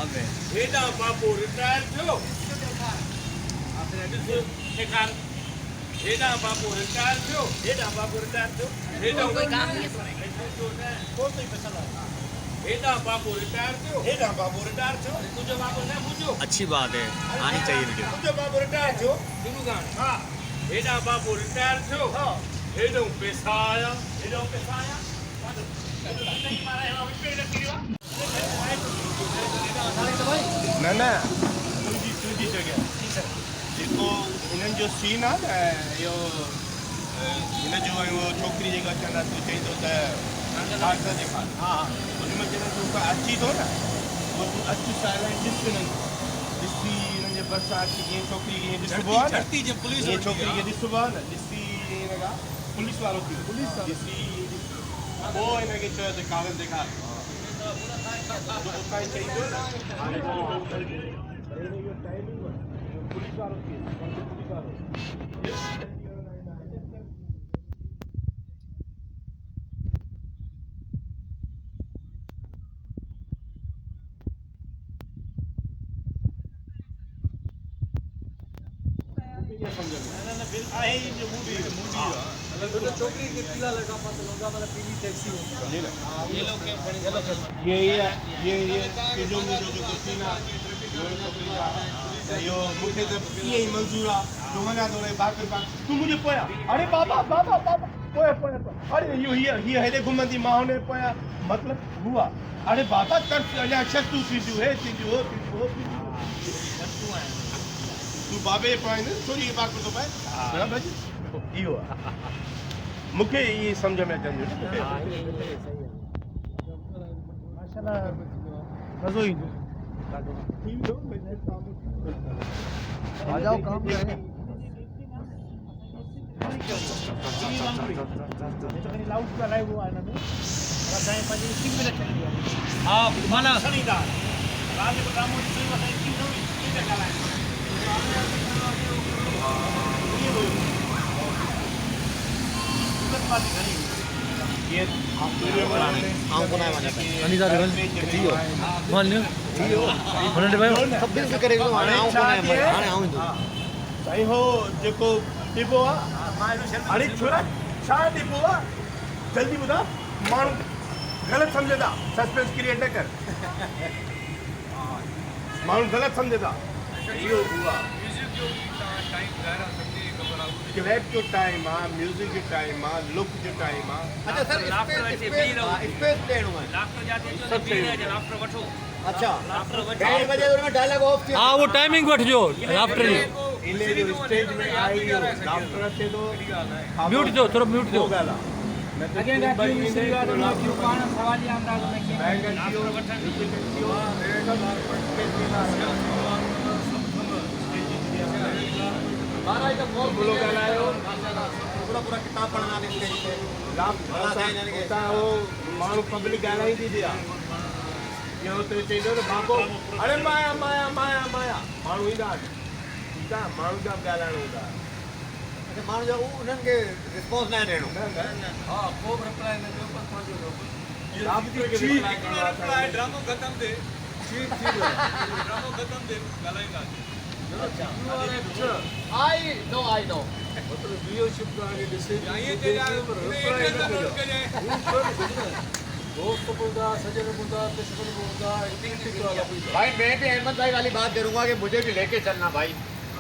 हेॾा बाबू रिटायर थियो हेॾा बाबू रिटायर थियो हेॾा बाबू रिटायर थियो हेॾा कोई काम नहीं हेॾा बाबू रिटायर थियो हेॾा बाबू रिटायर थियो तुझो बाबू न पूछो अच्छी बात है, आनी चाहिए वीडियो। तुझो बाबू रिटायर थियो सुनो गान हां हेॾा बाबू रिटायर थियो हां हेॾो पैसा आया न न तुंहिंजी जॻह जेको हिननि जो सीन आहे न इहो हिन जो ऐं उहो छोकिरी जेका चवंदा तूं चई थो त हा हुन में जॾहिं तूं अची थो न पोइ तूं अचु साइलेंट ॾिस हिननि ॾिसी हिननि जे भरिसां अची कीअं छोकिरी खे ॾिसबो आहे न ईअं छोकिरी खे ॾिसबो आहे न ॾिसी हिन खां पुलिस वारो थी ॾिसी पोइ हिनखे चयो त कागज़ ॾेखार उतां ई चईंदो न पुलिस वारो थी पुलिस वारो छोकरी के पीला लड़का पास लगा वाला पीली टैक्सी ये जो सीना यो मुझे तो ये ही मंजूर है जो मना तो बात तू मुझे पोया अरे बाबा पोया अरे यो ये हेडे घुमंदी मां ने पोया मतलब हुआ अरे बाबा कर अने अक्षर तू सीजू है सीजू हो तू बाबे पाए न छोरी के बात तो पाए ना भाई इहो मूंखे ये समझ में अचनि माशाल्लाह मज़ो ईंदो आ जाओ काम करें लाउड का लाइव हुआ है ना राजाए पंहिंजी टीम में रखी हा माना खरीदार राज रामो जी वसाई टीम नो कीअं ॻाल्हाइनि जेको ॾिबो आहे अरे छोरा छा ॾिबो आहे जल्दी ॿुधायो माण्हू ग़लति सम्झे था सस्पेंस क्रिएट न कर माण्हू ग़लति सम्झे था इहो हुआ क्लैप जो टाइम आहे म्यूजिक जो टाइम आहे लुक जो टाइम आहे अच्छा सर स्पेस ॾियणो आहे अच्छा 1:30 बजे उनमें डायलॉग ऑफ थी हाँ वो टाइमिंग वठ जो लाफ्टर जी इने जो स्टेज में आई लाफ्टर थे तो म्यूट दो थोड़ा म्यूट दो again that you see are not you can सवाली अंदाज में कि महाराज तो बहुत लोग आयो पूरा किताब पढ़ना नहीं चाहिए लाफ्टर वो माण्हू पब्लिक ॻाल्हाई थी दिया ये तो चईंदो न बाबो अरे माया माण्हू ईंदा ठीकु आहे माण्हू जा ॻाल्हाइणो हूंदा अच्छा माण्हू जो उन्हनि खे रिस्पॉन्स न ॾियणो हां को रिप्लाई न ॾियो पर रिप्लाई ड्रामो ख़त्म थे ड्रामो ख़त्म थे ॻाल्हाईंदा अच्छा आई नो मतलब व्यूअरशिप का आगे डिसाइड दोस्त बोलता सजन बोलता दुश्मन बोलता भाई मैं भी अहमद भाई वाली बात करूंगा कि मुझे भी लेके चलना भाई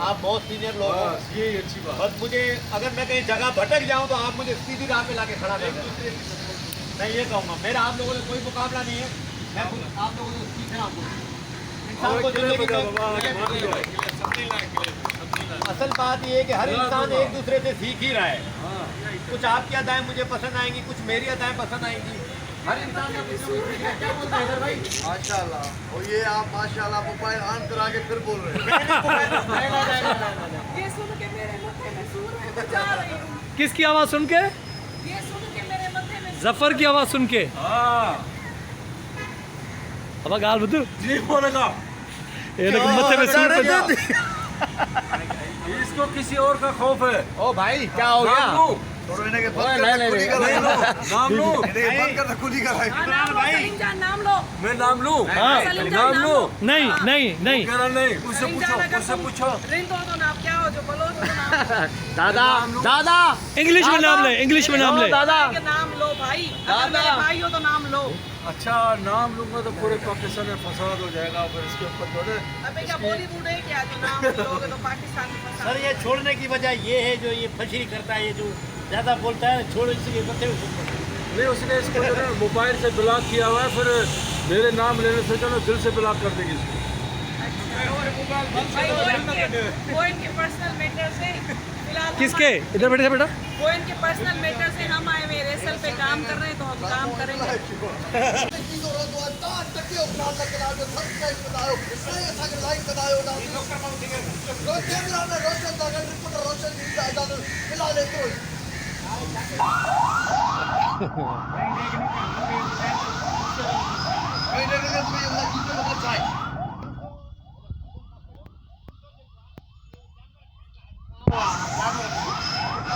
आप बहुत सीनियर लोग हो ये अच्छी बात बस मुझे अगर मैं कहीं जगह भटक जाऊं तो आप मुझे सीधी राह पे लाके खड़ा कर दें मैं ये कहूँगा मेरा आप लोगों से कोई मुकाबला नहीं है मैं आप लोगों से सीख रहा हूँ इंसान को जिंदगी में असल बात ये है कि हर इंसान एक दूसरे से सीख ही रहा है कुछ आपकी अदाएं मुझे पसंद आएंगी कुछ मेरी अदाएं पसंद आएंगी हर इंसान का कुछ क्या बोलते हैं भाई माशाल्लाह और ये आप माशाल्लाह मोबाइल ऑन करा के फिर बोल रहे हैं ये सुन के मेरे मत्थे में सूर है तो जा रही हूँ किसकी आवाज सुन के ये सुन के मेरे मत्थे में जफर की आवाज सुन के अब गाल बतू जी बोलेगा ये तो मत्थे में सूर पे इसको किसी और का खौफ है ओ भाई क्या हो गया थोड़ो इन्हें के बंद कर दे, कुली का लाई लो। नाम लूं? इन्हें बंद कर दे, कुली का लाई। हाँ, नाम लो, सलीम जान नाम लो। मैं नाम लूं? हाँ, सलीम जान नाम लूं? नहीं नहीं नहीं कह रहा नहीं, उससे सलीम पूछो, जान अगर उससे तुम पूछो। रिंद हो तो नाम क्या हो जो बोलो तो नाम दादा, दादा, इंग्लिश में नाम ले, इंग्लिश में नाम ले। दादा। के नाम लो भाई, अगर मेरे भाई हो तो नाम लो। अच्छा नाम लूंगा तो पूरे पाकिस्तान में फसाद हो जाएगा, फिर इसके ऊपर थोड़े। अबे क्या बॉलीवुड है क्या जो नाम लोगे तो पाकिस्तान में फंसा। सर ये छोड़ने की वजह ये है जो ये फशीरी करता है, ये जो ज़्यादा बोलता है छोड़ इसलिए मथे नहीं उसने इसको जो है मोबाइल से ब्लॉक किया हुआ है, फिर मेरे नाम लेने से जो है दिल से ब्लॉक कर देगी इसको। भाई वो इनके पर्सनल मैटर से फिलहाल किसके? इधर बैठे बेटा। वो इनके पर्सनल मैटर से हम आए हुए रेसल पे काम कर रहे हैं तो हम काम करेंगे।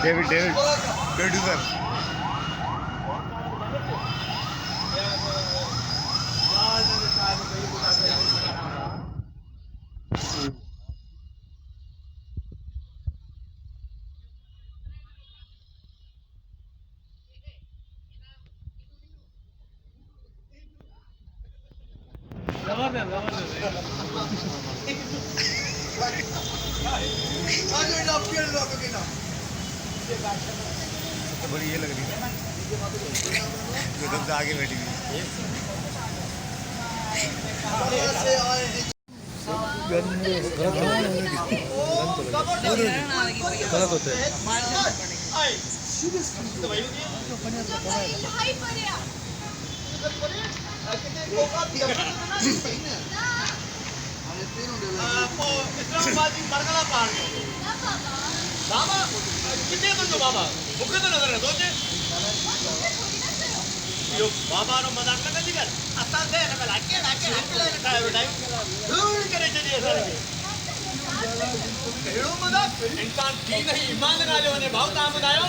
डेविड प्रोड्यूसर बड़ी ये लग रही है जो सबसे आगे बैठी हुई है। गलत होते हैं। इस्लामाबादी बरगला पहाड़ बाबा कितने तो जो बाबा मुखे तो नजर है सोचे यो बाबा नो मजाक लगा दी कर अस्ता से लगा लाके का बेटा दूर करे चलिए सारे हेड़ो मजाक इंसान ठीक नहीं ईमान लगा ले ने भाव काम बतायो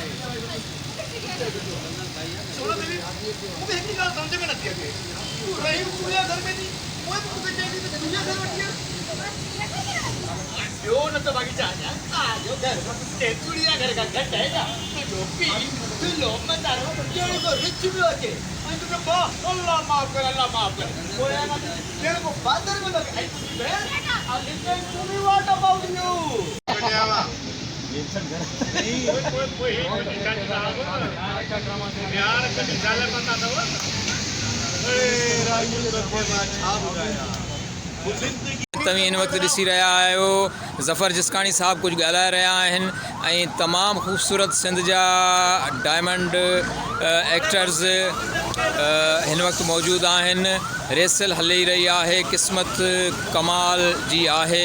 सुनो देवी वो भी एक बात समझ में नहीं आती तू रही पूरे घर में थी वो मुझे चाहिए तो दुनिया घर में यो न तो बगीचा आ जो घर ते चुड़िया घर का घट है ना तो पी तो लो मत आ जो तो रिच भी होते अंत तो बा अल्लाह माफ कर वो है ना तेरे को बादर में लग आई है और लिखते to be what about you यार कभी जाला पता था वो तव्हीं हिन वक़्तु ॾिसी रहिया आहियो ज़फ़र जिस्काणी साहब कुझु ॻाल्हाए रहिया आहिनि ऐं तमामु ख़ूबसूरत सिंध जा डायमंड एक्टर्स हिन वक़्तु मौजूदु आहिनि। रेसल हली रही आहे, क़िस्मत कमाल जी आहे।